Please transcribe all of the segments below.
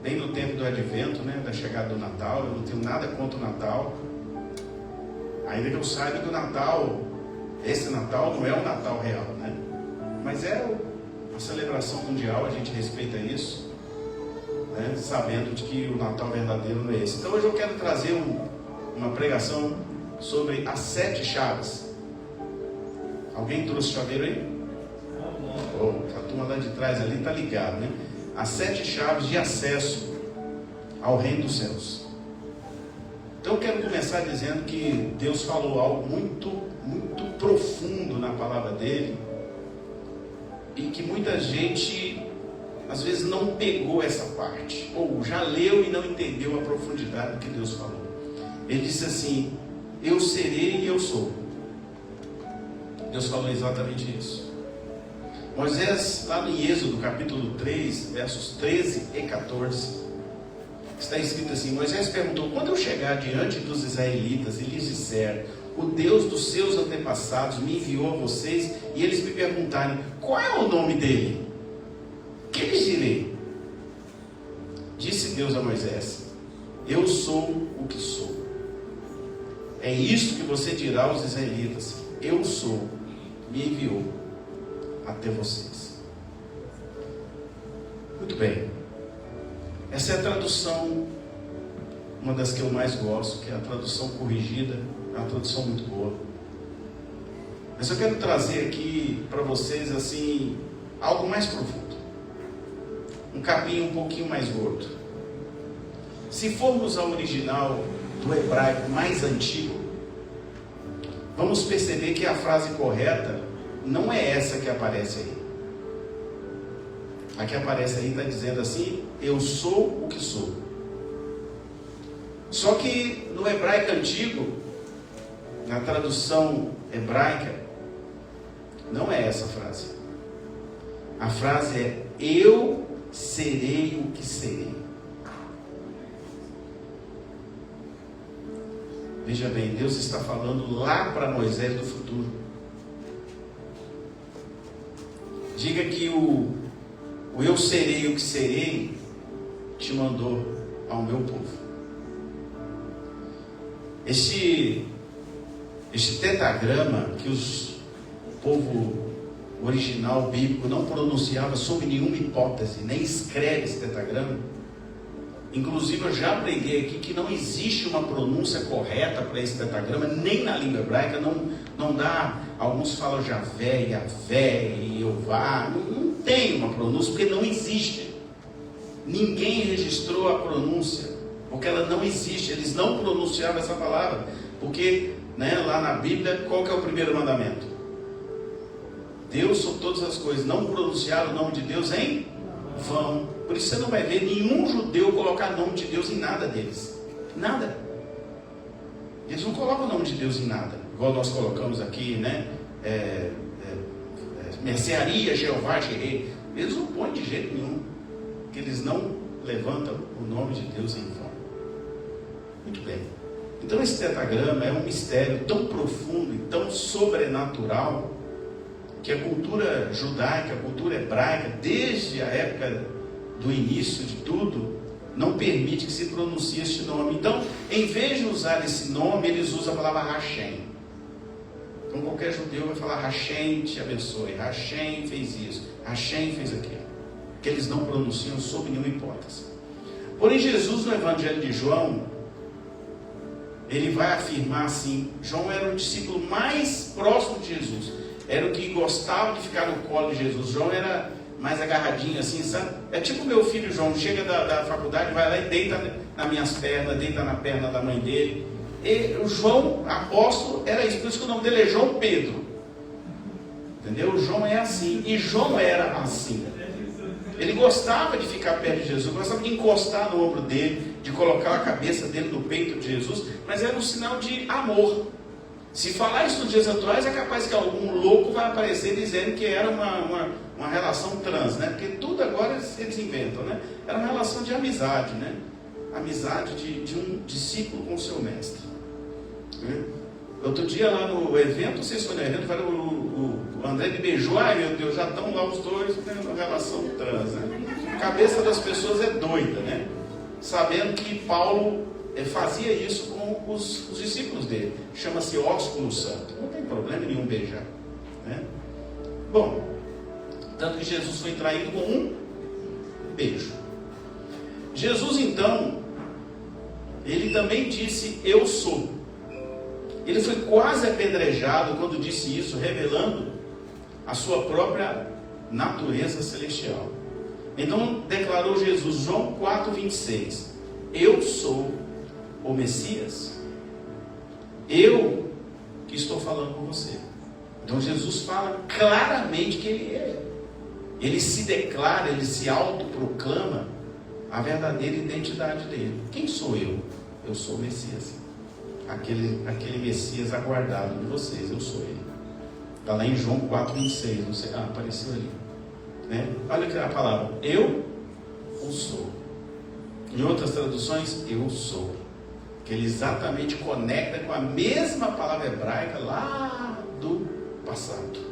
bem no tempo do advento, né, da chegada do Natal. Eu não tenho nada contra o Natal, ainda que eu saiba que o Natal, esse Natal não é o Natal real, né? Mas é a celebração mundial, a gente respeita isso, né, sabendo de que o Natal verdadeiro não é esse. Então hoje eu quero trazer uma pregação sobre as 7 chaves. Alguém trouxe chaveiro aí? Oh, a turma lá de trás ali está ligado, né? As 7 chaves de acesso ao reino dos céus. Então eu quero começar dizendo que Deus falou algo muito, muito profundo na palavra dele, e que muita gente às vezes não pegou essa parte, ou já leu e não entendeu a profundidade do que Deus falou. Ele disse assim: eu serei e eu sou. Deus falou exatamente isso. Moisés, lá em Êxodo capítulo 3, versos 13 e 14, está escrito assim: Moisés perguntou: quando eu chegar diante dos israelitas e lhes disser, o Deus dos seus antepassados me enviou a vocês, e eles me perguntarem, qual é o nome dele? Que lhes direi? Disse Deus a Moisés: eu sou o que sou. É isso que você dirá aos israelitas: eu sou, me enviou até vocês. Muito bem. Essa é a tradução, uma das que eu mais gosto, que é a tradução corrigida. É uma tradução muito boa. Mas eu quero trazer aqui para vocês assim algo mais profundo, um capim um pouquinho mais gordo. Se formos ao original do hebraico mais antigo, vamos perceber que a frase correta não é essa que aparece aí. A que aparece aí está dizendo assim: eu sou o que sou. Só que no hebraico antigo, na tradução hebraica, não é essa a frase. A frase é: eu serei o que serei. Veja bem, Deus está falando lá para Moisés do futuro. Diga que o eu serei o que serei te mandou ao meu povo. Este tetagrama que o povo original bíblico não pronunciava sob nenhuma hipótese, nem escreve esse tetagrama. Inclusive eu já preguei aqui que não existe uma pronúncia correta para esse tetagrama, nem na língua hebraica. Não dá, alguns falam Javé, Yavé, Jeová, não tem uma pronúncia, porque não existe. Ninguém registrou a pronúncia, porque ela não existe. Eles não pronunciavam essa palavra, porque, né, lá na Bíblia, qual que é o primeiro mandamento? Deus sobre todas as coisas. Não pronunciar o nome de Deus em vão. Por isso você não vai ver nenhum judeu colocar o nome de Deus em nada deles. Nada. Eles não colocam o nome de Deus em nada, igual nós colocamos aqui, né? Mercearia, Jeová, Jireh. Eles não põem de jeito nenhum, que eles não levantam o nome de Deus em vão. Muito bem. Então esse tetagrama é um mistério tão profundo e tão sobrenatural, que a cultura judaica, a cultura hebraica, desde a época do início de tudo, não permite que se pronuncie este nome. Então, em vez de usar esse nome, eles usam a palavra Hashem. Então qualquer judeu vai falar: Hashem te abençoe, Hashem fez isso, Hashem fez aquilo, que eles não pronunciam sob nenhuma hipótese. Porém Jesus, no Evangelho de João, ele vai afirmar assim: João era o discípulo mais próximo de Jesus, era o que gostava de ficar no colo de Jesus. João era mais agarradinho assim, sabe? É tipo meu filho João, chega da faculdade, vai lá e deita nas minhas pernas, deita na perna da mãe dele. E o João, apóstolo, era isso. Por isso que o nome dele é João Pedro. Entendeu? O João é assim. E João era assim. Ele gostava de ficar perto de Jesus, gostava de encostar no ombro dele, de colocar a cabeça dele no peito de Jesus, mas era um sinal de amor. Se falar isso nos dias atuais, é capaz que algum louco vai aparecer dizendo que era uma relação trans, né? Porque tudo agora eles inventam, né? Era uma relação de amizade, né? Amizade de um discípulo com o seu mestre. Outro dia lá no evento, vocês foram no evento, o André me beijou. Ai meu Deus, já estão lá os dois, né, na relação trans, né? cabeça das pessoas é doida, né? Sabendo que Paulo fazia isso com os discípulos dele. Chama-se ósculo santo. Não tem problema nenhum beijar, né? Bom, tanto que Jesus foi traído com um beijo. Jesus então, ele também disse: eu sou. Ele foi quase apedrejado quando disse isso, revelando a sua própria natureza celestial. Então declarou Jesus, João 4,26: eu sou o Messias, eu que estou falando com você. Então Jesus fala claramente que ele é. Ele se declara, ele se autoproclama a verdadeira identidade dele. Quem sou eu? Eu sou o Messias, aquele Messias aguardado de vocês. Eu sou ele. Está lá em João 4,26. Não sei, apareceu ali, né? Olha que a palavra, eu o sou. Em outras traduções, eu sou, que ele exatamente conecta com a mesma palavra hebraica lá do passado.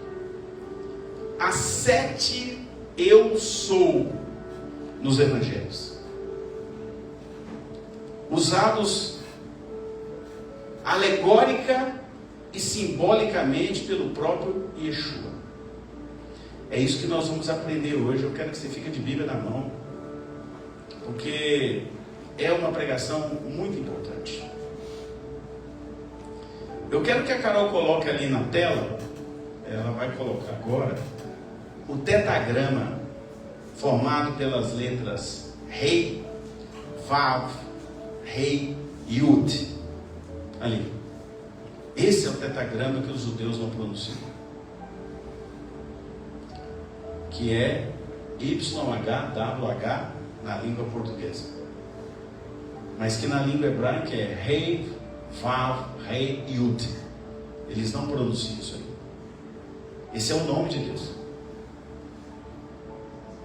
Há 7 eu sou nos evangelhos, usados alegórica e simbolicamente pelo próprio Yeshua. É isso que nós vamos aprender hoje. Eu quero que você fique de Bíblia na mão, porque é uma pregação muito importante. Eu quero que a Carol coloque ali na tela, ela vai colocar agora, o tetagrama formado pelas letras Rei, Vav, Rei, Yud. Ali. Esse é o tetagrama que os judeus não pronunciam, que é YHWH na língua portuguesa, mas que na língua hebraica é Rei, Vav, Rei, Yud. Eles não pronunciam isso aí. Esse é o nome de Deus,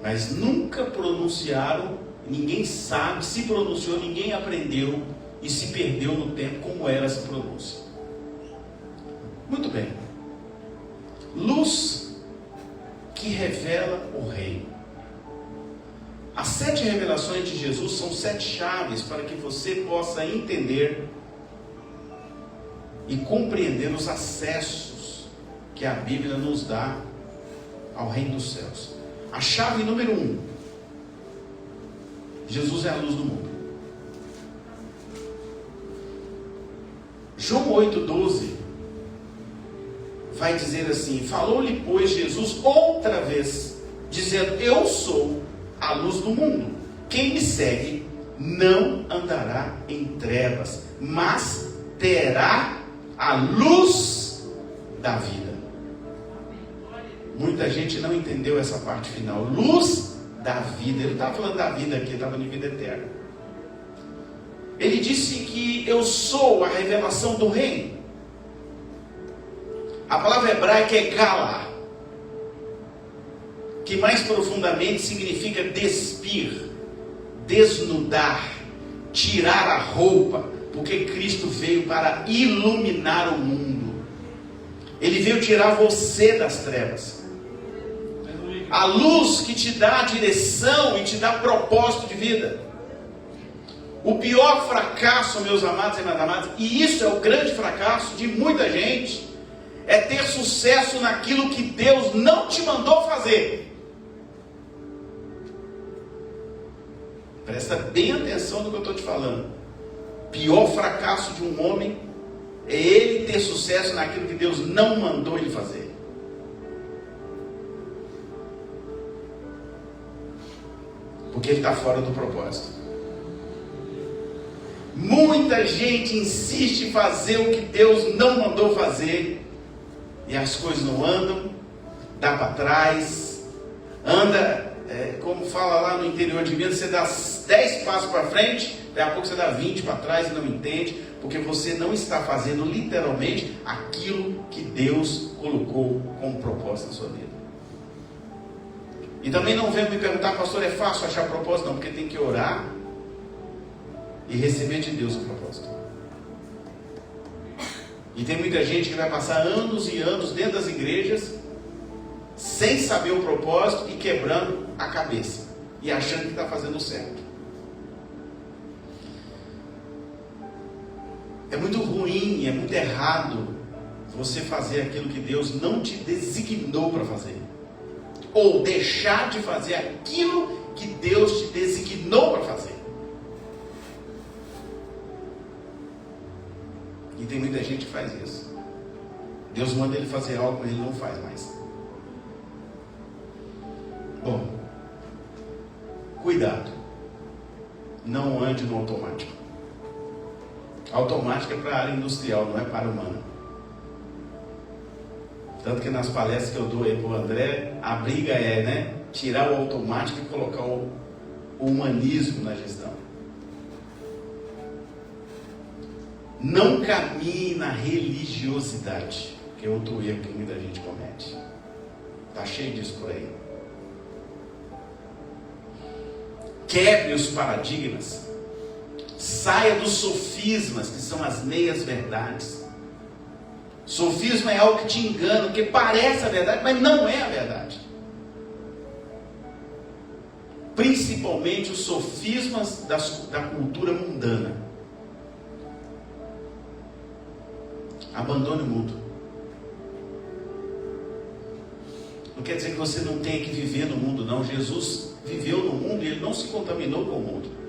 mas nunca pronunciaram. Ninguém sabe, se pronunciou, ninguém aprendeu e se perdeu no tempo como era essa pronúncia. Muito bem. Luz que revela o Rei. As 7 revelações de Jesus são 7 chaves para que você possa entender e compreender os acessos que a Bíblia nos dá ao reino dos céus. A chave número 1: Jesus é a luz do mundo. João 8,12 vai dizer assim: falou-lhe, pois, Jesus outra vez, dizendo: eu sou a luz do mundo. Quem me segue não andará em trevas, mas terá a luz da vida. Muita gente não entendeu essa parte final. Luz da vida. Ele estava falando da vida aqui, estava de vida eterna. Ele disse que eu sou a revelação do reino. A palavra hebraica é gala, que mais profundamente significa despir, desnudar, tirar a roupa, porque Cristo veio para iluminar o mundo. Ele veio tirar você das trevas. A luz que te dá direção e te dá propósito de vida. O pior fracasso, meus amados e minhas amadas, e isso é o grande fracasso de muita gente, é ter sucesso naquilo que Deus não te mandou fazer. Presta bem atenção no que eu estou te falando. Pior fracasso de um homem é ele ter sucesso naquilo que Deus não mandou ele fazer. Porque ele está fora do propósito. Muita gente insiste em fazer o que Deus não mandou fazer, e as coisas não andam, dá para trás, anda, como fala lá no interior de Minas, você dá 10 passos para frente, daqui a pouco você dá 20 para trás e não entende, porque você não está fazendo literalmente aquilo que Deus colocou como propósito na sua vida. E também não venha me perguntar, pastor, é fácil achar propósito? Não, porque tem que orar e receber de Deus o propósito. E tem muita gente que vai passar anos e anos dentro das igrejas sem saber o propósito e quebrando a cabeça. e achando que está fazendo certo. É muito ruim, é muito errado você fazer aquilo que Deus não te designou para fazer, ou deixar de fazer aquilo que Deus te designou para fazer. E tem muita gente que faz isso. Deus manda ele fazer algo, mas ele não faz mais. Bom, cuidado, não ande no automático. Automático é para a área industrial, não é para a humana. Tanto que nas palestras que eu dou aí para o André, a briga é, né, tirar o automático e colocar o humanismo na gestão. Não caminhe na religiosidade, que é outro erro que muita gente comete. Está cheio disso por aí. Quebre os paradigmas. Saia dos sofismas, que são as meias verdades. Sofisma é algo que te engana, que parece a verdade, mas não é a verdade. Principalmente os sofismas da cultura mundana. Abandone o mundo. Não quer dizer que você não tenha que viver no mundo, não. Jesus viveu no mundo e ele não se contaminou com o mundo.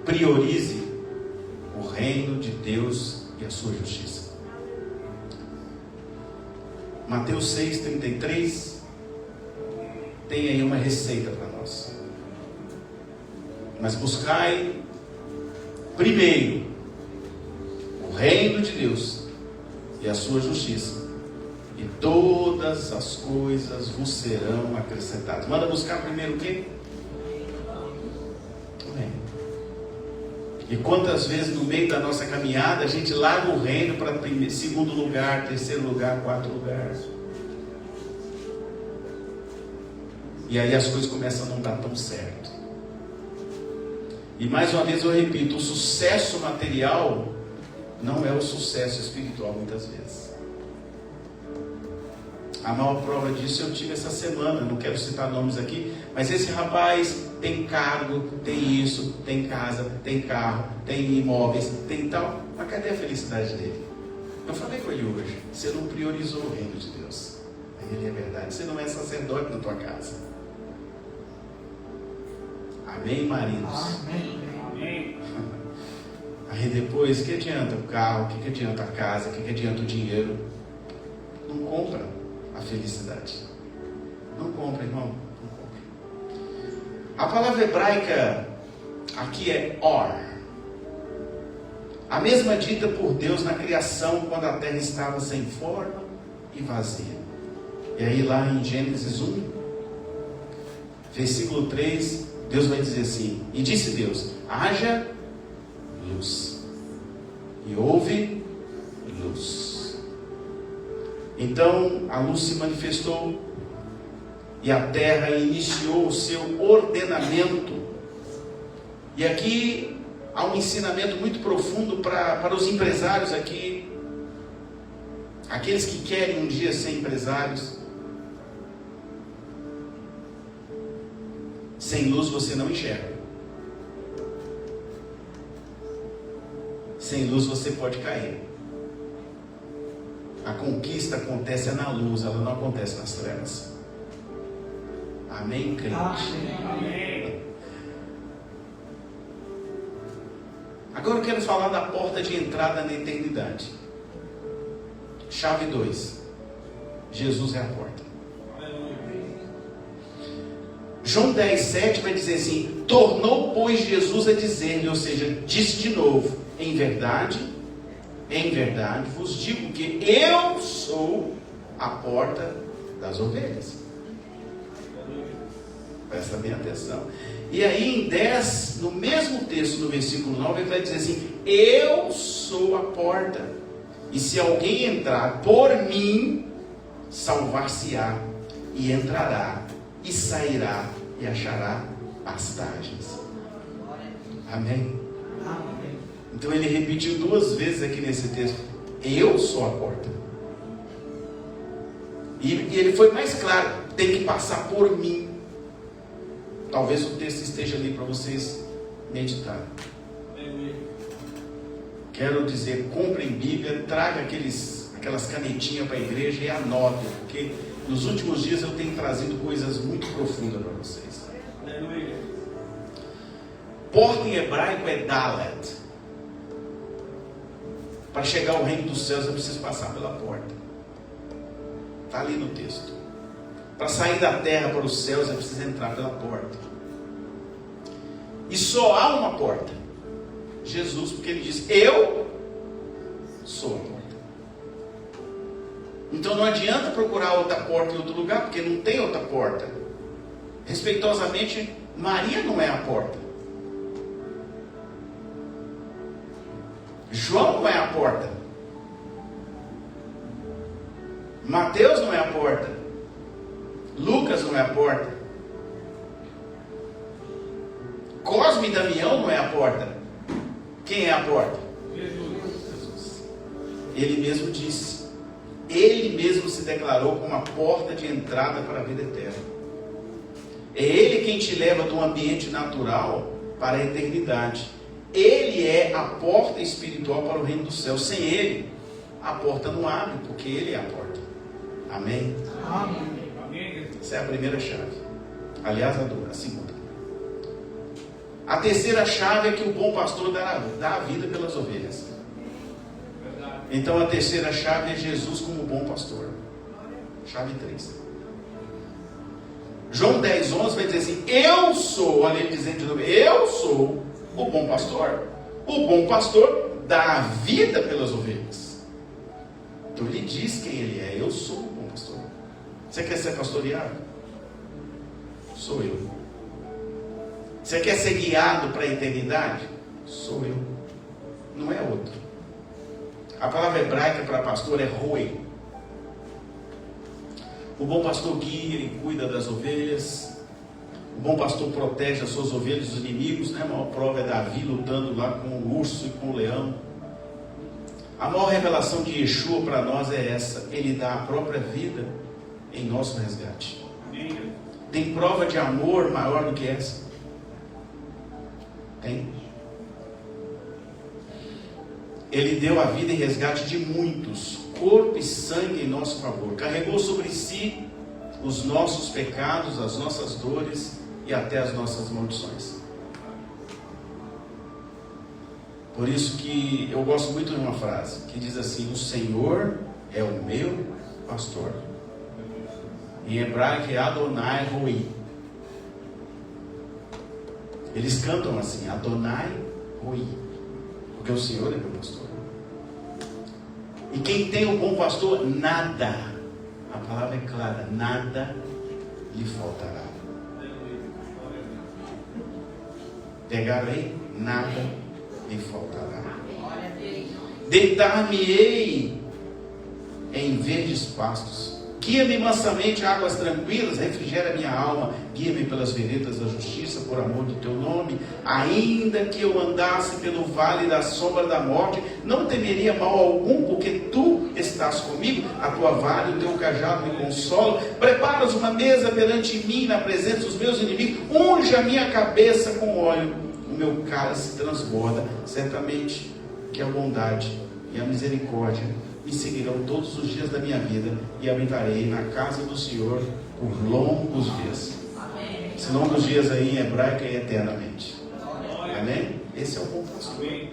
Priorize o reino de Deus e a sua justiça. Mateus 6,33 tem aí uma receita para nós. Mas buscai primeiro o reino de Deus e a sua justiça, e todas as coisas vos serão acrescentadas. Manda buscar primeiro o quê? O reino. E quantas vezes no meio da nossa caminhada a gente larga o reino para segundo lugar, terceiro lugar, quarto lugar. E aí as coisas começam a não dar tão certo. E mais uma vez eu repito, o sucesso material não é o sucesso espiritual muitas vezes. A maior prova disso eu tive essa semana, não quero citar nomes aqui, mas esse rapaz tem cargo, tem isso, tem casa, tem carro, tem imóveis, tem tal, mas cadê a felicidade dele? Eu falei com ele hoje, você não priorizou o reino de Deus. Aí ele, é verdade, você não é sacerdote na tua casa. Amém, maridos? Amém. Aí depois, que adianta o carro, que adianta a casa, que adianta o dinheiro? Não compra a felicidade. Não compra, irmão. Não compra. A palavra hebraica aqui é or. A mesma dita por Deus na criação, quando a terra estava sem forma e vazia. E aí lá em Gênesis 1, versículo 3, Deus vai dizer assim: e disse Deus, haja luz, e houve luz. Então a luz se manifestou, e a terra iniciou o seu ordenamento. E aqui há um ensinamento muito profundo para os empresários aqui, aqueles que querem um dia ser empresários. Sem luz você não enxerga. Sem luz você pode cair. A conquista acontece na luz, ela não acontece nas trevas. Amém, crente? Amém. Agora eu quero falar da porta de entrada na eternidade. Chave 2. Jesus é a porta. João 10,7 vai dizer assim: tornou, pois, Jesus a dizer-lhe, ou seja, disse de novo, em verdade vos digo que eu sou a porta das ovelhas. Presta bem atenção. E aí em 10, no mesmo texto, no versículo 9, ele vai dizer assim: eu sou a porta, e se alguém entrar por mim, salvar-se-á, e entrará, e sairá, e achará pastagens. Amém? Amém. Então ele repetiu 2 vezes aqui nesse texto: eu sou a porta. E ele foi mais claro: tem que passar por mim. Talvez o texto esteja ali para vocês meditarem. Quero dizer, comprem Bíblia, traga aquelas canetinhas para a igreja e anotem, porque nos últimos dias eu tenho trazido coisas muito profundas para vocês. Porta em hebraico é Dalet. Para chegar ao reino dos céus eu preciso passar pela porta. Está ali no texto. Para sair da terra para os céus eu preciso entrar pela porta. E só há uma porta. Jesus, porque ele diz, eu sou a porta. Então não adianta procurar outra porta em outro lugar, porque não tem outra porta. Respeitosamente, Maria não é a porta. João não é a porta. Mateus não é a porta. Lucas não é a porta. Cosme e Damião não é a porta. Quem é a porta? Jesus. Ele mesmo disse. Ele mesmo se declarou como a porta de entrada para a vida eterna. É Ele quem te leva do ambiente natural para a eternidade. Ele é a porta espiritual para o reino do céu. Sem Ele, a porta não abre, porque Ele é a porta. Amém? Amém. Essa é a primeira chave. Aliás, a segunda. A terceira chave é que o bom pastor dá a vida pelas ovelhas. Então a terceira chave é Jesus como bom pastor. Chave 3. João 10:11 vai dizer assim, eu sou, olha ele dizendo de novo, eu sou o bom pastor. O bom pastor dá a vida pelas ovelhas. Então ele diz quem ele é, eu sou o bom pastor. Você quer ser pastoreado? Sou eu. Você quer ser guiado para a eternidade? Sou eu. Não é outro. A palavra hebraica para pastor é roi. O bom pastor guia e cuida das ovelhas. O bom pastor protege as suas ovelhas dos inimigos, né? A maior prova é Davi lutando lá com o urso e com o leão. A maior revelação de Yeshua para nós é essa. Ele dá a própria vida em nosso resgate. Tem prova de amor maior do que essa? Tem. Ele deu a vida em resgate de muitos, corpo e sangue em nosso favor. Carregou sobre si os nossos pecados, as nossas dores e até as nossas maldições. Por isso que eu gosto muito de uma frase que diz assim: o Senhor é o meu pastor. Em hebraico é Adonai Roi. Eles cantam assim, Adonai Roi, porque o Senhor é meu pastor. E quem tem o bom pastor, nada, a palavra é clara, nada lhe faltará. Pegaram aí? Nada lhe faltará. Deitar-me-ei em verdes pastos. Guia-me mansamente a águas tranquilas, refrigera minha alma, guia-me pelas veredas da justiça, por amor do teu nome. Ainda que eu andasse pelo vale da sombra da morte, não temeria mal algum, porque tu estás comigo, a tua vara e o teu cajado me consolam. Preparas uma mesa perante mim, na presença dos meus inimigos, unge a minha cabeça com óleo, o meu cálice transborda. Certamente que a bondade e a misericórdia me seguirão todos os dias da minha vida, e habitarei na casa do Senhor por longos dias. Amém. Esse longos dias aí em hebraico é eternamente. Amém? Esse é o bom pastor. Quem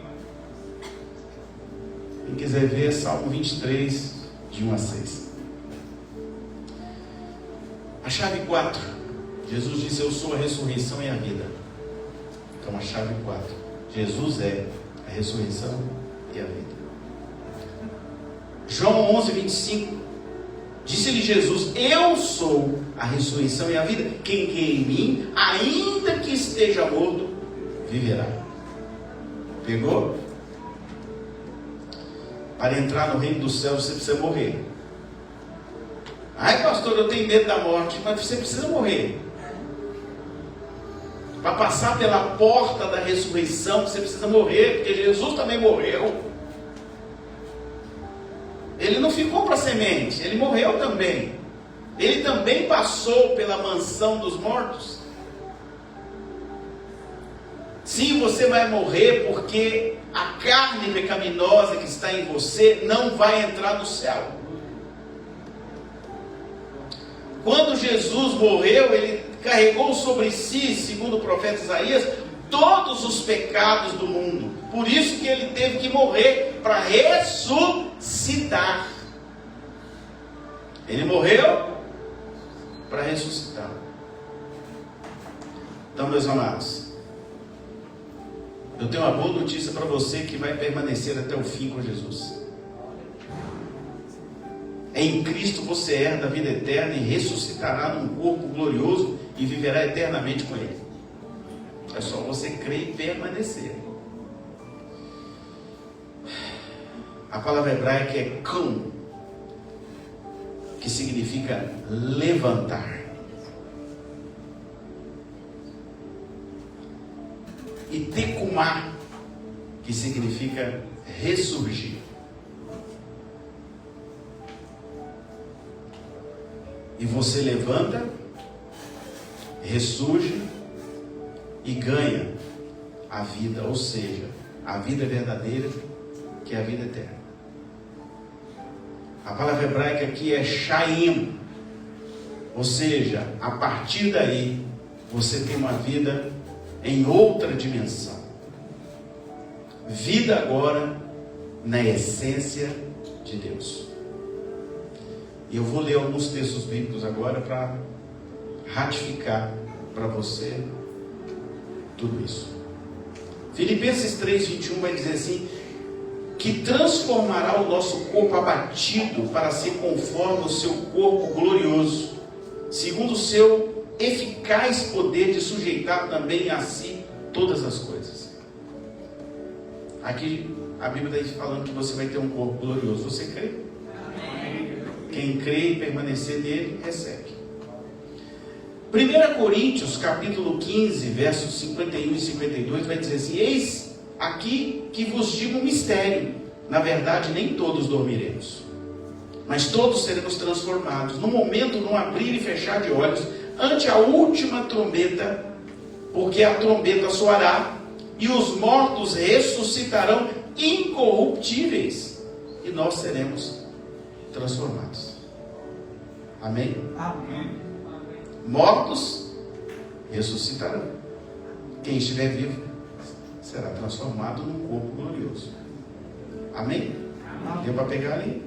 quiser ver, Salmo 23, de 1 a 6. A chave 4. Jesus disse: eu sou a ressurreição e a vida. Então a chave 4. Jesus é a ressurreição e a vida. João 11, 25, disse-lhe Jesus: eu sou a ressurreição e a vida. Quem crê em mim, ainda que esteja morto, viverá. Pegou? Para entrar no reino dos céus você precisa morrer. Ai, pastor, eu tenho medo da morte. Mas você precisa morrer. Para passar pela porta da ressurreição você precisa morrer, porque Jesus também morreu. Ele não ficou para semente, ele morreu também. Ele também passou pela mansão dos mortos. Sim, você vai morrer porque a carne pecaminosa que está em você não vai entrar no céu. Quando Jesus morreu, ele carregou sobre si, segundo o profeta Isaías, todos os pecados do mundo. Por isso que ele teve que morrer, para ressuscitar. Ele morreu para ressuscitar. Então, meus amados, eu tenho uma boa notícia para você que vai permanecer até o fim com Jesus. Em Cristo você herda a vida eterna e ressuscitará num corpo glorioso e viverá eternamente com Ele. É só você crer e permanecer. A palavra hebraica é kum, que significa levantar. E tekumá, que significa ressurgir. E você levanta, ressurge e ganha a vida, ou seja, a vida verdadeira, que é a vida eterna. A palavra hebraica aqui é shaim, ou seja, a partir daí você tem uma vida em outra dimensão. Vida agora na essência de Deus. E eu vou ler alguns textos bíblicos agora para ratificar para você tudo isso. Filipenses 3:21 vai dizer assim: que transformará o nosso corpo abatido para ser conforme o seu corpo glorioso, segundo o seu eficaz poder de sujeitar também a si todas as coisas. Aqui a Bíblia está falando que você vai ter um corpo glorioso. Você crê? Amém. Quem crê e permanecer nele, recebe. 1 Coríntios capítulo 15, versos 51 e 52 vai dizer assim: eis aqui que vos digo um mistério. Na verdade, nem todos dormiremos, mas todos seremos transformados, no momento, num abrir e fechar de olhos, ante a última trombeta, porque a trombeta soará, e os mortos ressuscitarão incorruptíveis, e nós seremos transformados. Amém? Amém. Mortos ressuscitarão. Quem estiver vivo será transformado num corpo glorioso. Amém? Amém. Deu para pegar ali?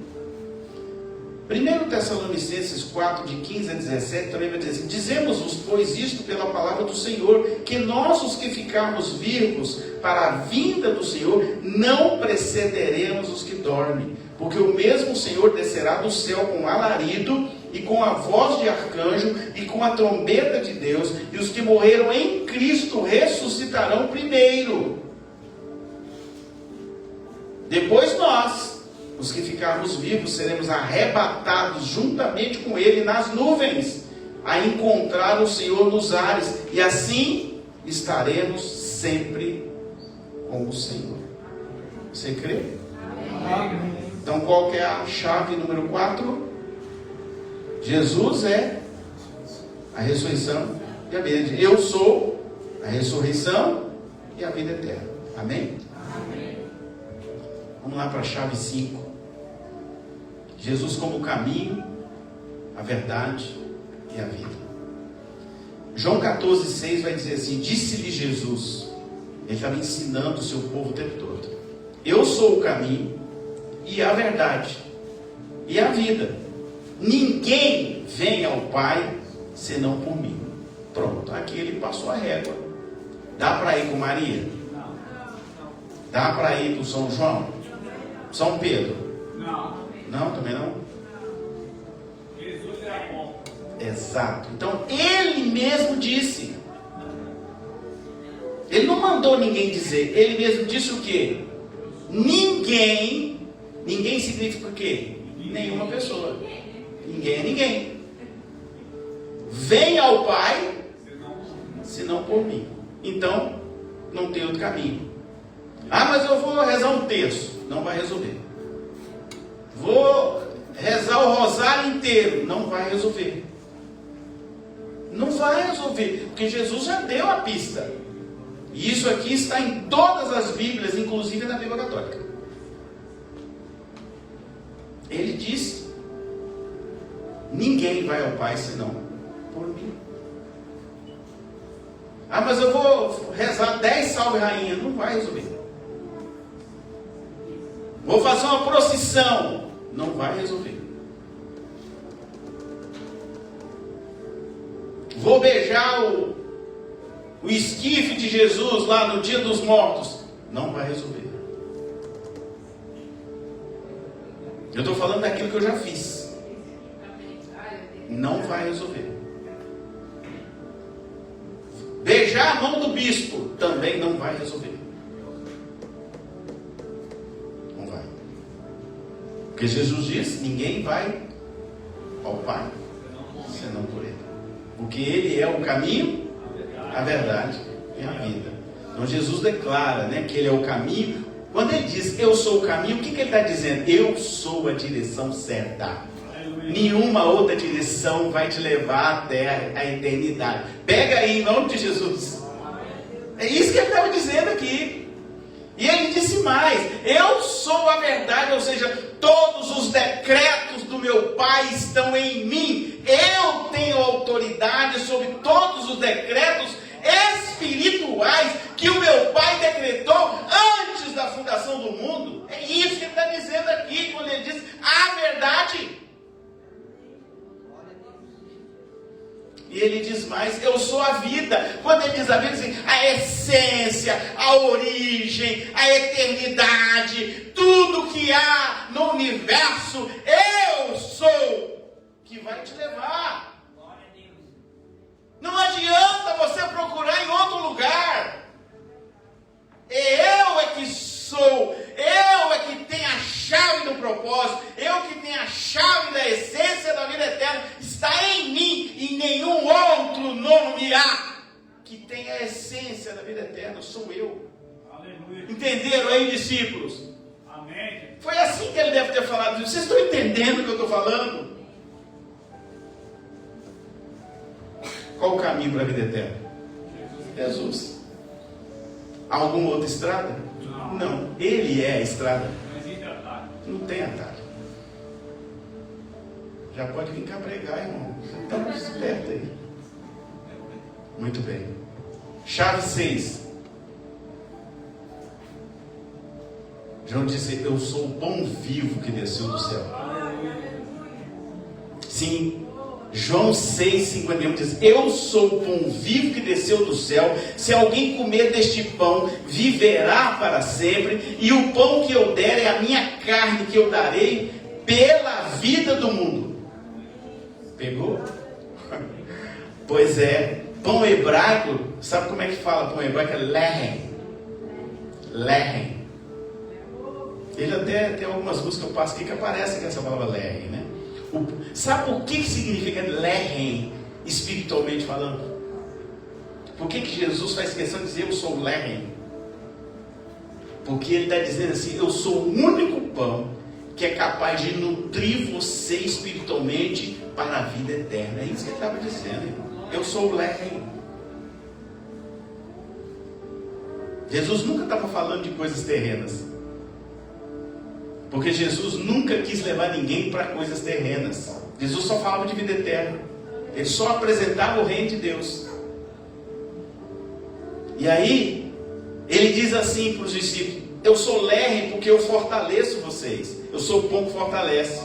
1 Tessalonicenses 4, de 15 a 17, também vai dizer assim: dizemos-vos, pois, isto pela palavra do Senhor, que nós, os que ficarmos vivos para a vinda do Senhor, não precederemos os que dormem, porque o mesmo Senhor descerá do céu com alarido, e com a voz de arcanjo, e com a trombeta de Deus, e os que morreram em Cristo ressuscitarão primeiro. Depois nós, os que ficarmos vivos, seremos arrebatados juntamente com Ele nas nuvens, a encontrar o Senhor nos ares, e assim estaremos sempre com o Senhor. Você crê? Amém. Então qual que é a chave número 4? Jesus é a ressurreição e a vida. Eu sou a ressurreição e a vida eterna. Amém? Amém. Vamos lá para a chave 5. Jesus como o caminho, a verdade e a vida. João 14,6 vai dizer assim: disse-lhe Jesus, ele estava ensinando o seu povo o tempo todo: eu sou o caminho e a verdade e a vida. Ninguém vem ao Pai senão por mim. Pronto, aqui ele passou a régua. Dá para ir com Maria? Dá para ir para São João? São Pedro? Não, também não? Jesus é a porta. Exato. Então ele mesmo disse. Ele não mandou ninguém dizer. Ele mesmo disse o quê? Ninguém. Ninguém significa o quê? Nenhuma pessoa. Ninguém é ninguém. Vem ao Pai senão por mim. Então não tem outro caminho. Ah, mas eu vou rezar um terço. Não vai resolver. Vou rezar o rosário inteiro, não vai resolver. Não vai resolver, porque Jesus já deu a pista. E isso aqui está em todas as Bíblias, inclusive na Bíblia Católica. Ele disse: ninguém vai ao Pai senão por mim. Ah, mas eu vou rezar 10 salve rainha. Não vai resolver. Vou fazer uma procissão. Não vai resolver. Vou beijar o esquife de Jesus lá no dia dos mortos. Não vai resolver. Eu estou falando daquilo que eu já fiz. Não vai resolver. Beijar a mão do bispo também não vai resolver. Não vai. Porque Jesus diz: ninguém vai ao Pai senão por Ele. Porque Ele é o caminho, a verdade e a vida. Então Jesus declara, né, que Ele é o caminho. Quando Ele diz eu sou o caminho, o que Ele está dizendo? Eu sou a direção certa. Nenhuma outra direção vai te levar até a eternidade. Pega aí em nome de Jesus. É isso que Ele estava dizendo aqui. E Ele disse mais: eu sou a verdade, ou seja, todos os decretos do meu Pai estão em mim. Eu tenho autoridade sobre todos os decretos espirituais que o meu Pai decretou antes da fundação do mundo. É isso que Ele está dizendo aqui, quando Ele diz a verdade. E Ele diz mais: eu sou a vida. Quando Ele diz a vida, assim, a essência, a origem, a eternidade, tudo que há no universo, eu sou que vai te levar. Não adianta você procurar em outro lugar. Eu é que sou, eu é que tenho a chave do propósito, eu que tenho a chave da essência da vida eterna, está em mim, e nenhum outro nome há que tenha a essência da vida eterna, sou eu. Aleluia. Entenderam aí, discípulos? Amém. Foi assim que Ele deve ter falado. Vocês estão entendendo o que eu estou falando? Qual o caminho para a vida eterna? Jesus. Alguma outra estrada? Não. Ele é a estrada. Não tem atalho. Já pode vir cá pregar, irmão. Então, esperta aí. Muito bem. Chave 6. João disse: eu sou o pão vivo que desceu do céu. Sim. João 6,51 diz: eu sou o pão vivo que desceu do céu. Se alguém comer deste pão, viverá para sempre. E o pão que eu der é a minha carne, que eu darei pela vida do mundo. Pegou? Pois é. Pão hebraico, sabe como é que fala pão hebraico? É lehem. Lehem. Ele até tem algumas músicas que eu passo aqui que aparece com essa palavra lehem, né? Sabe por que significa lehem, espiritualmente falando? Por que Jesus faz questão de dizer eu sou lehem? Porque Ele está dizendo assim: eu sou o único pão que é capaz de nutrir você espiritualmente para a vida eterna. É isso que Ele estava dizendo, irmão. Eu sou o lehem. Jesus nunca estava falando de coisas terrenas. Porque Jesus nunca quis levar ninguém para coisas terrenas. Jesus só falava de vida eterna. Ele só apresentava o reino de Deus. E aí, Ele diz assim para os discípulos: eu sou lehem porque eu fortaleço vocês. Eu sou o pão que fortalece.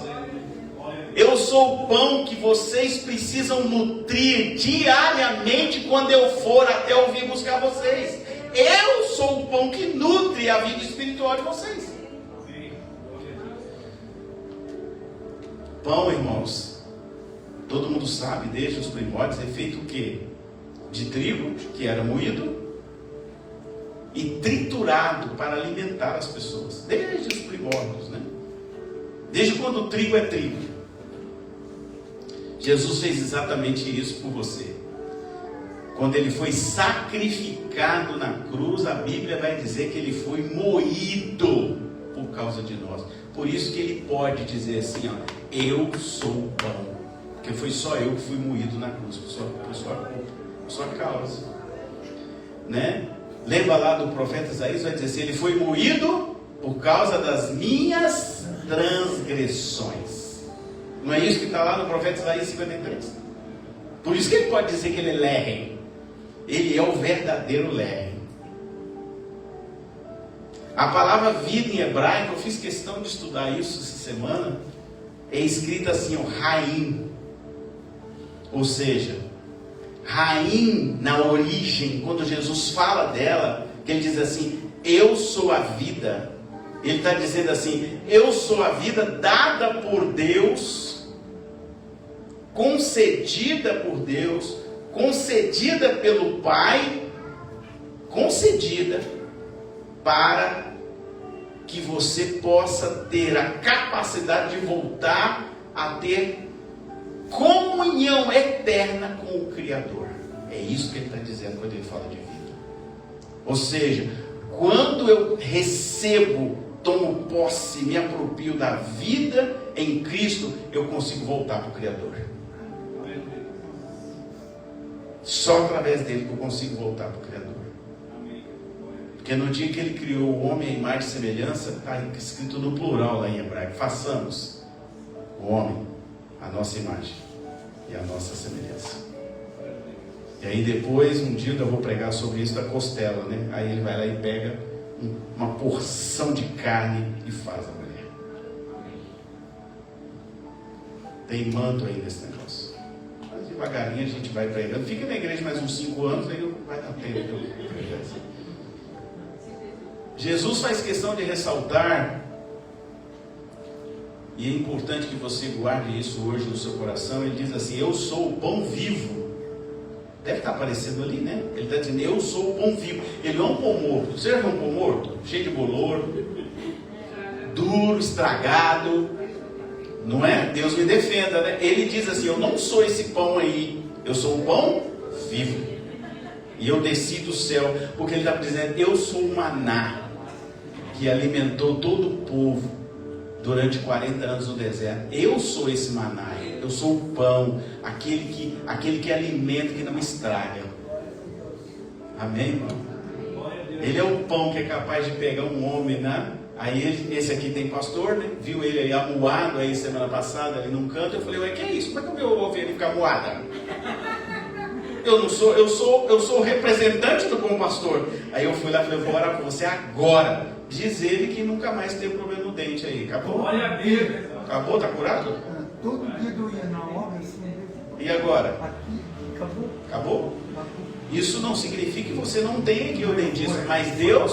Eu sou o pão que vocês precisam nutrir diariamente quando eu for até eu vir buscar vocês. Eu sou o pão que nutre a vida espiritual de vocês. Pão, irmãos, todo mundo sabe, desde os primórdios, é feito o quê? De trigo, que era moído e triturado para alimentar as pessoas. Desde os primórdios, né? Desde quando o trigo é trigo. Jesus fez exatamente isso por você. Quando Ele foi sacrificado na cruz, a Bíblia vai dizer que Ele foi moído por causa de nós. Por isso que Ele pode dizer assim, ó: Eu sou o pão. Porque foi só eu que fui moído na cruz, por sua causa. Né? Lembra lá do profeta Isaías, vai dizer assim, ele foi moído por causa das minhas transgressões. Não é isso que está lá no profeta Isaías 53? Por isso que ele pode dizer que ele é Lerem. Ele é o verdadeiro Lerem. A palavra vida em hebraico, eu fiz questão de estudar isso essa semana, é escrita assim, o Raim. Ou seja, Raim, na origem, quando Jesus fala dela, que ele diz assim, eu sou a vida. Ele está dizendo assim, eu sou a vida dada por Deus, concedida por Deus, concedida pelo Pai, concedida para que você possa ter a capacidade de voltar a ter comunhão eterna com o Criador. É isso que ele está dizendo quando ele fala de vida. Ou seja, quando eu recebo, tomo posse, me aproprio da vida em Cristo, eu consigo voltar para o Criador. Só através dele que eu consigo voltar para o Criador. Porque no dia que ele criou o homem à imagem e semelhança, está escrito no plural lá em hebraico, façamos o homem a nossa imagem e a nossa semelhança. E aí depois, um dia eu vou pregar sobre isso da costela, né? Aí ele vai lá e pega uma porção de carne e faz a mulher. Tem manto aí nesse negócio. Mas devagarinho a gente vai pregando. Fica na igreja mais uns 5 anos, aí vai dar tempo de eu pregar assim. Jesus faz questão de ressaltar, e é importante que você guarde isso hoje no seu coração. Ele diz assim, eu sou o pão vivo. Deve estar aparecendo ali, né? Ele está dizendo, eu sou o pão vivo. Ele não é um pão morto. Você já viu um pão morto? Cheio de bolor, duro, estragado. Não é? Deus me defenda, né? Ele diz assim, eu não sou esse pão aí. Eu sou um pão vivo. E eu desci do céu. Porque ele está dizendo, eu sou o maná que alimentou todo o povo durante 40 anos no deserto. Eu sou esse maná, eu sou o pão, aquele que alimenta, que não estraga. Amém, irmão? Ele é o pão que é capaz de pegar um homem, né? Aí esse aqui tem pastor, né? Viu ele aí amuado aí semana passada, ali num canto. Eu falei, ué, que é isso? Como é que eu vou ver ele ficar amuado? Eu sou o representante do bom pastor. Aí eu fui lá e falei, eu vou orar por você agora. Diz ele que nunca mais teve problema no dente aí. Acabou? Olha a Deus. Acabou? Tá curado? Todo dia eu ia na obra assim. E agora? Aqui, acabou. Acabou? Isso não significa que você não tenha que ir ao dentista, mas Deus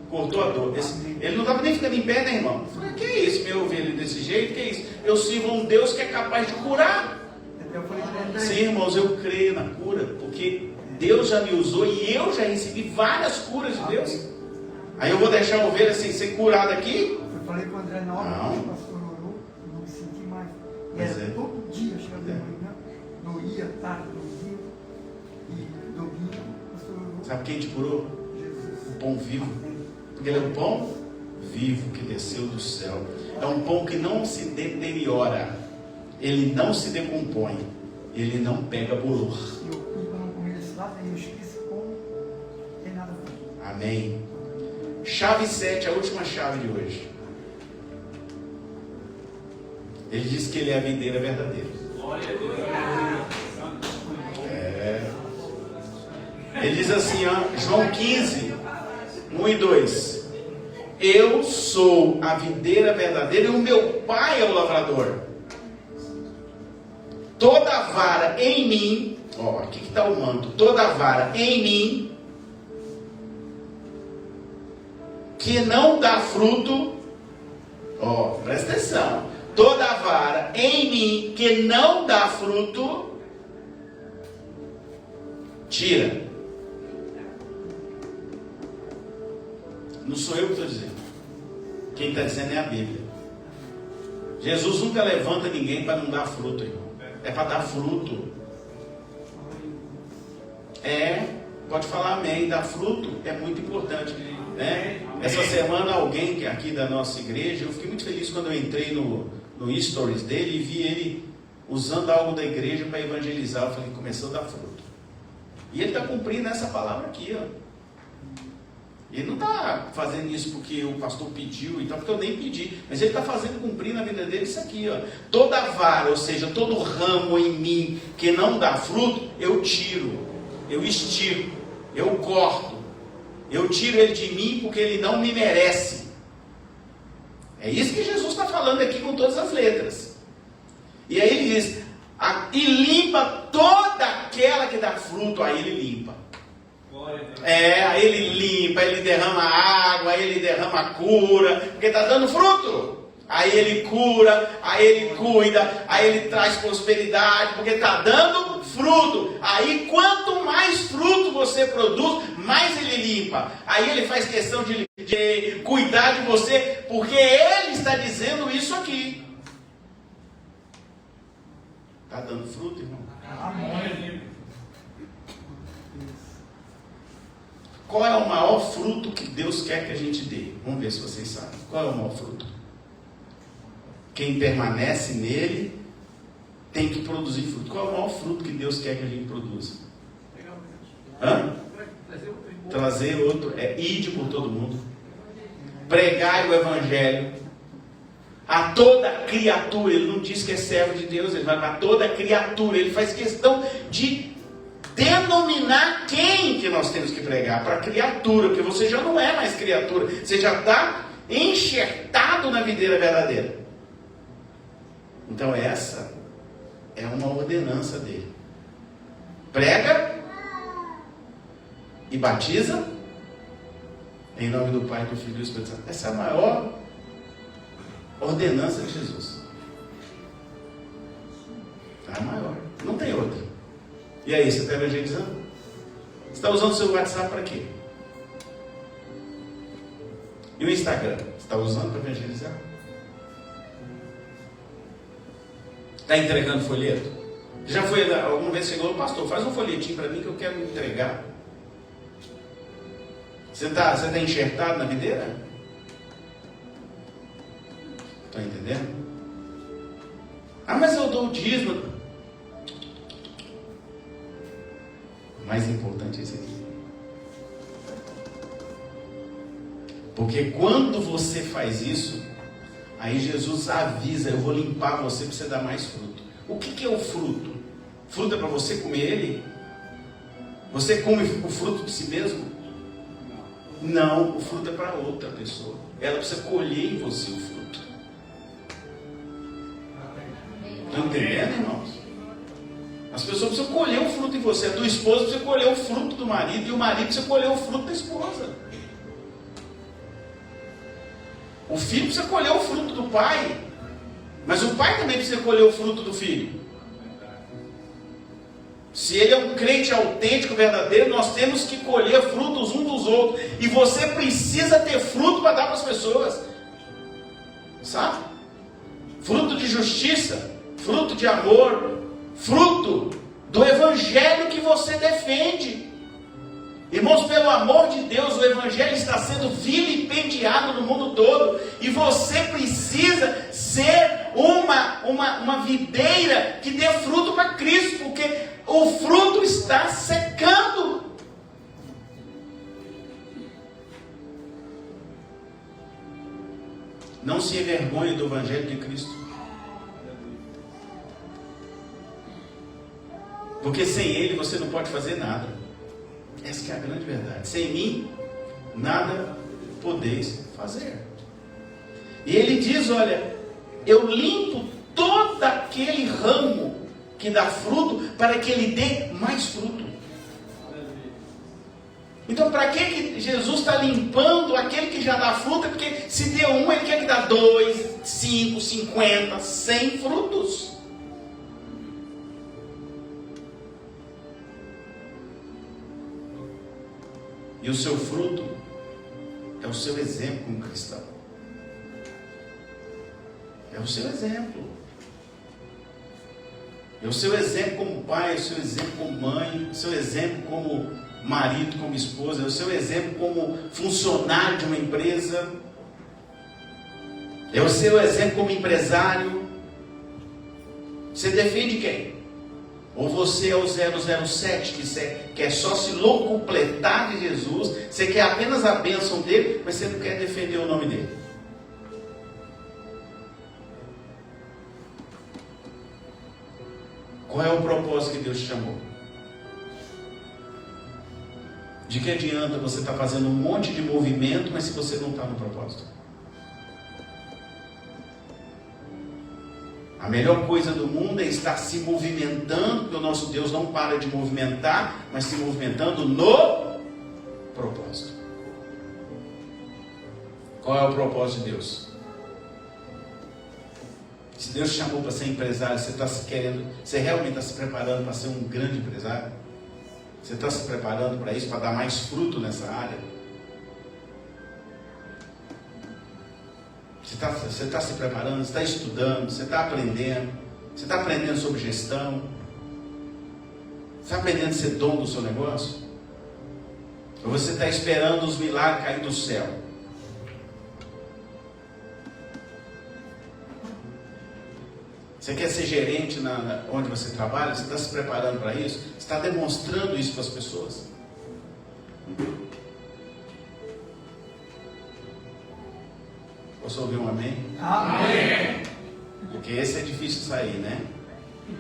cortou a dor. Ele não estava nem ficando em pé, né, irmão? Eu falei, que é isso, meu ovelho desse jeito? Que é isso? Eu sirvo um Deus que é capaz de curar. Sim, irmãos, eu creio na cura, porque Deus já me usou e eu já recebi várias curas de Deus. Aí eu vou deixar a ovelha sem ser curada aqui? Eu falei com o André na hora que o pastor orou, eu não me senti mais. E era todo dia, chegava de manhã, doía, tarde, doía, e domingo, o pastor orou. Sabe quem te curou? Jesus. O pão vivo. Porque ele é um pão vivo que desceu do céu. É um pão que não se deteriora. Ele não se decompõe. Ele não pega bolor. E eu fui para não comer esse lado, aí eu esqueci como, não tem nada a ver. Amém. Chave 7, a última chave de hoje. Ele diz que ele é a videira verdadeira. Ele diz assim, ó, João 15, 1 e 2. Eu sou a videira verdadeira e o meu pai é o lavrador. Toda vara em mim, ó, aqui que está o manto. Toda vara em mim que não dá fruto, ó, presta atenção. Toda vara em mim que não dá fruto, tira. Não sou eu que estou dizendo. Quem está dizendo é a Bíblia. Jesus nunca levanta ninguém para não dar fruto, irmão. É para dar fruto. Pode falar amém. Dar fruto é muito importante, né? Essa semana alguém aqui da nossa igreja, eu fiquei muito feliz quando eu entrei no no stories dele e vi ele usando algo da igreja para evangelizar. Eu falei, começou a dar fruto. E ele está cumprindo essa palavra aqui, ó. Ele não está fazendo isso porque o pastor pediu, então, porque eu nem pedi, mas ele está fazendo cumprir na vida dele isso aqui, ó. Toda vara, ou seja, todo ramo em mim que não dá fruto, eu tiro, eu estiro, eu corto, eu tiro ele de mim porque ele não me merece. É isso que Jesus está falando aqui com todas as letras. E aí ele diz, e limpa toda aquela que dá fruto, aí ele limpa. Aí ele limpa, ele derrama água, aí ele derrama cura, porque está dando fruto. Aí ele cura, aí ele cuida, aí ele traz prosperidade, porque está dando fruto. Aí quanto mais fruto você produz, mais ele limpa. Aí ele faz questão de cuidar de você, porque ele está dizendo isso aqui. Está dando fruto, irmão? Amém. Qual é o maior fruto que Deus quer que a gente dê? Vamos ver se vocês sabem. Qual é o maior fruto? Quem permanece nele tem que produzir fruto. Qual é o maior fruto que Deus quer que a gente produza? Trazer outro. Ide por todo mundo. Pregai o evangelho a toda criatura. Ele não diz que é servo de Deus, ele vai para toda criatura. Ele faz questão de denominar quem que nós temos que pregar, para criatura, porque você já não é mais criatura, você já está enxertado na videira verdadeira. Então essa é uma ordenança dele. Prega e batiza em nome do Pai, do Filho e do Espírito Santo. Essa é a maior ordenança de Jesus. É a maior, não tem outra. E aí, você está evangelizando? Você está usando o seu WhatsApp para quê? E o Instagram? Você está usando para evangelizar? Está entregando folheto? Já foi, alguma vez chegou, pastor, faz um folhetinho para mim que eu quero entregar. Você está enxertado na videira? Está entendendo? Mas eu dou o dízimo. O mais importante é isso aqui. Porque quando você faz isso, aí Jesus avisa, eu vou limpar você para você dar mais fruto. O que é o fruto? Fruto é para você comer ele? Você come o fruto de si mesmo? Não, o fruto é para outra pessoa. Ela precisa colher em você o fruto. Estão entendendo, irmãos? As pessoas precisam colher o fruto em você. A tua esposa precisa colher o fruto do marido, e o marido precisa colher o fruto da esposa. O filho precisa colher o fruto do pai, mas o pai também precisa colher o fruto do filho. Se ele é um crente autêntico, verdadeiro, nós temos que colher frutos uns dos outros. E você precisa ter fruto para dar para as pessoas. Sabe? Fruto de justiça, fruto de amor, fruto do evangelho que você defende. Irmãos, pelo amor de Deus, o evangelho está sendo vilipendiado no mundo todo, e você precisa ser uma videira que dê fruto para Cristo, porque o fruto está secando. Não se envergonhe do evangelho de Cristo. Porque sem ele você não pode fazer nada. Essa é a grande verdade. Sem mim, nada podeis fazer. E ele diz, olha, eu limpo todo aquele ramo que dá fruto, para que ele dê mais fruto. Então, para que Jesus está limpando aquele que já dá fruto? Porque se deu um, ele quer que dá 2, 5, 50, 100 frutos. E o seu fruto é o seu exemplo como cristão. É o seu exemplo. É o seu exemplo como pai, é o seu exemplo como mãe, é o seu exemplo como marido, como esposa, é o seu exemplo como funcionário de uma empresa, é o seu exemplo como empresário. Você defende quem? Ou você é o 007 que quer só se locupletar de Jesus, você quer apenas a bênção dele, mas você não quer defender o nome dele? Qual é o propósito que Deus te chamou? De que adianta você estar fazendo um monte de movimento, mas se você não está no propósito? A melhor coisa do mundo é estar se movimentando, porque o nosso Deus não para de movimentar, mas se movimentando no propósito. Qual é o propósito de Deus? Se Deus te chamou para ser empresário, você realmente está se preparando para ser um grande empresário? Você está se preparando para isso, para dar mais fruto nessa área? Você está se preparando, você está estudando, você está aprendendo sobre gestão, você está aprendendo a ser dono do seu negócio? Ou você está esperando os milagres cair do céu? Você quer ser gerente onde você trabalha? Você está se preparando para isso? Você está demonstrando isso para as pessoas? Posso ouvir um amém? Amém. Porque esse é difícil sair, né?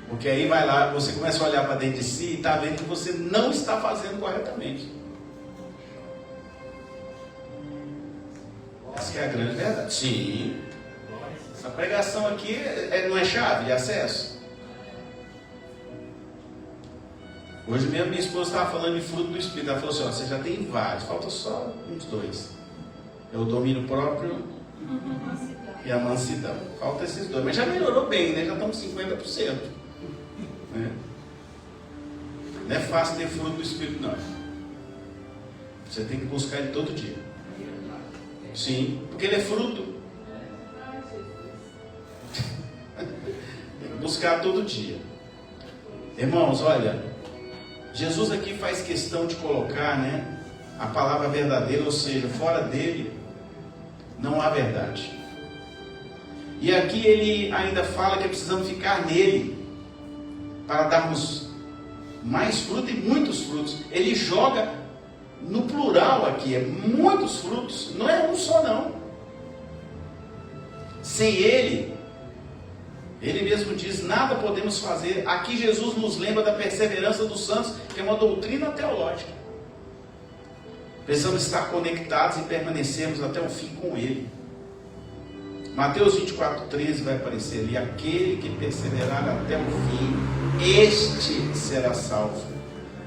Porque aí vai lá, você começa a olhar para dentro de si e está vendo que você não está fazendo corretamente. Essa que é a grande verdade. Sim. Essa pregação aqui não é chave de acesso. Hoje mesmo minha esposa estava falando de fruto do Espírito. Ela falou assim, você já tem vários, falta só uns 2. É o domínio próprio e a mansidão. Falta esses 2, mas já melhorou bem, né? Já estamos 50%. Né? Não é fácil ter fruto do Espírito, não. Você tem que buscar ele todo dia. Sim, porque ele é fruto. Tem que buscar todo dia. Irmãos, olha, Jesus aqui faz questão de colocar, né, a palavra verdadeira, ou seja, fora dele não há verdade. E aqui ele ainda fala que precisamos ficar nele para darmos mais fruto e muitos frutos. Ele joga no plural aqui, é muitos frutos, não é um só não. Sem ele mesmo diz, nada podemos fazer. Aqui Jesus nos lembra da perseverança dos santos, que é uma doutrina teológica. Precisamos estar conectados e permanecermos até o fim com ele. Mateus 24:13 vai aparecer ali, aquele que perseverar até o fim, este será salvo.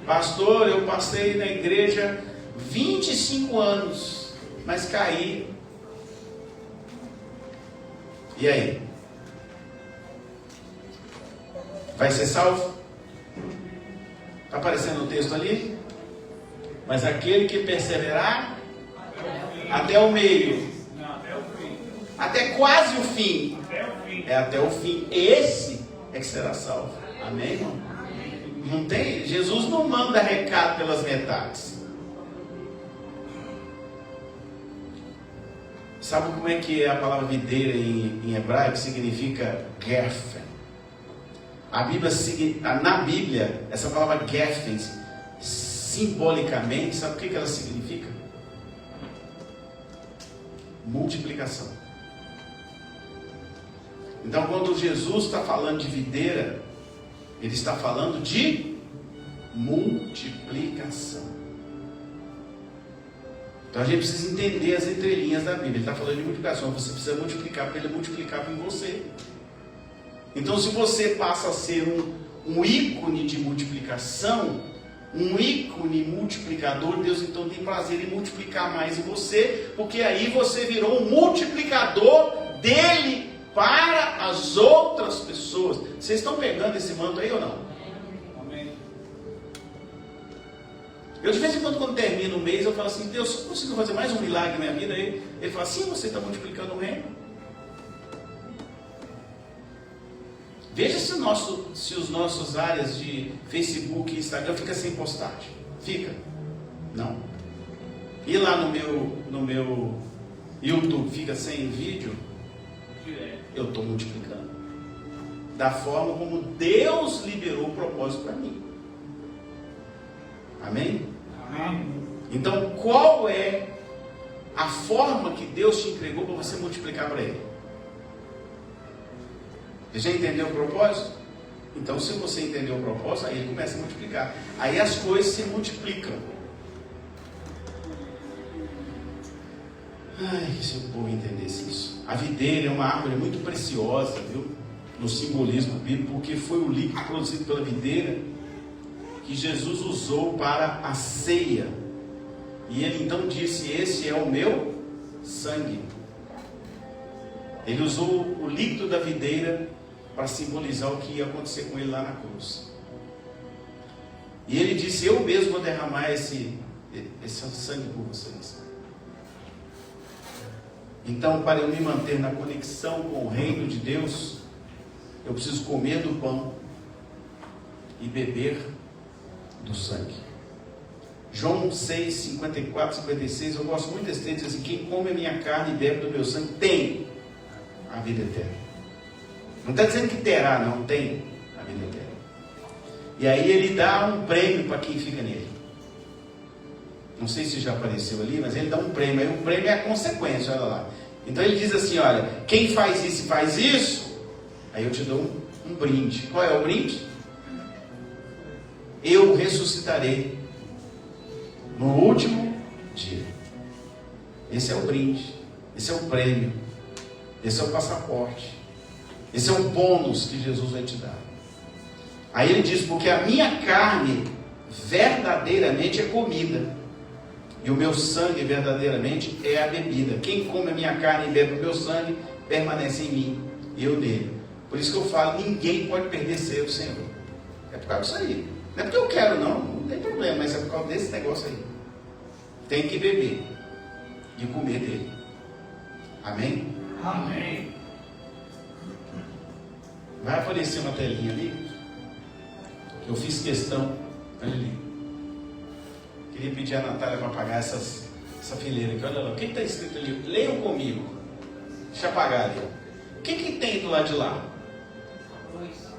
Pastor, eu passei na igreja 25 anos, mas caí. E aí? Vai ser salvo? Está aparecendo o texto ali? Mas aquele que perseverar até o meio, até quase o fim, é até o fim, esse é que será salvo. Amém, irmão? Não tem? Jesus não manda recado pelas metades. Sabe como é que é a palavra videira em hebraico? Significa geffen. Na Bíblia, essa palavra geffen, simbolicamente, sabe o que ela significa? Multiplicação. Então, quando Jesus está falando de videira, ele está falando de multiplicação. Então a gente precisa entender as entrelinhas da Bíblia. Ele está falando de multiplicação. Você precisa multiplicar para ele multiplicar em você. Então, se você passa a ser um ícone de multiplicação, um ícone multiplicador, Deus então tem prazer em multiplicar mais em você, porque aí você virou um multiplicador dele para as outras pessoas. Vocês estão pegando esse manto aí ou não? Amém. Eu de vez em quando termino o mês, eu falo assim, Deus, eu consigo fazer mais um milagre na minha vida? Aí ele fala, sim, você está multiplicando o reino. Veja se os nossos áreas de Facebook e Instagram ficam sem postagem. Fica? Não. E lá no meu YouTube fica sem vídeo? Eu estou multiplicando. da forma como Deus liberou o propósito para mim. Amém? Amém. Então, qual é a forma que Deus te entregou para você multiplicar para Ele? Você já entendeu o propósito? Então, se você entendeu o propósito, aí Ele começa a multiplicar. Aí as coisas se multiplicam. Ai, que se o povo entendesse isso. A videira é uma árvore muito preciosa, viu? No simbolismo bíblico, porque foi o líquido produzido pela videira que Jesus usou para a ceia. E ele então disse: esse é o meu sangue. Ele usou o líquido da videira para simbolizar o que ia acontecer com ele lá na cruz. E ele disse: eu mesmo vou derramar esse sangue por vocês. Então, para eu me manter na conexão com o reino de Deus, eu preciso comer do pão e beber do sangue. João 6, 54, 56, eu gosto muito desse texto, diz assim: quem come a minha carne e bebe do meu sangue tem a vida eterna. Não está dizendo que terá, não, tem a vida eterna. E aí ele dá um prêmio para quem fica nele. Não sei se já apareceu ali, mas ele dá um prêmio. Aí o prêmio é a consequência, olha lá. Então ele diz assim: olha, quem faz isso e faz isso, aí eu te dou um brinde. Qual é o brinde? Eu ressuscitarei no último dia. Esse é o brinde, esse é o prêmio, esse é o passaporte, esse é o bônus que Jesus vai te dar. Aí ele diz: porque a minha carne verdadeiramente é comida, e o meu sangue verdadeiramente é a bebida. Quem come a minha carne e bebe o meu sangue permanece em mim e eu nele. Por isso que eu falo: ninguém pode perder ceia do Senhor. É por causa disso aí. Não é porque eu quero, não tem problema, mas é por causa desse negócio aí. Tem que beber e comer dele. Amém? Amém. Vai aparecer uma telinha ali, que eu fiz questão. Olha ali. Queria pedir a Natália para apagar essa fileira aqui. Olha lá, o que está escrito ali? Leiam comigo. Deixa eu apagar ali. O que tem do lado de lá? Arroz.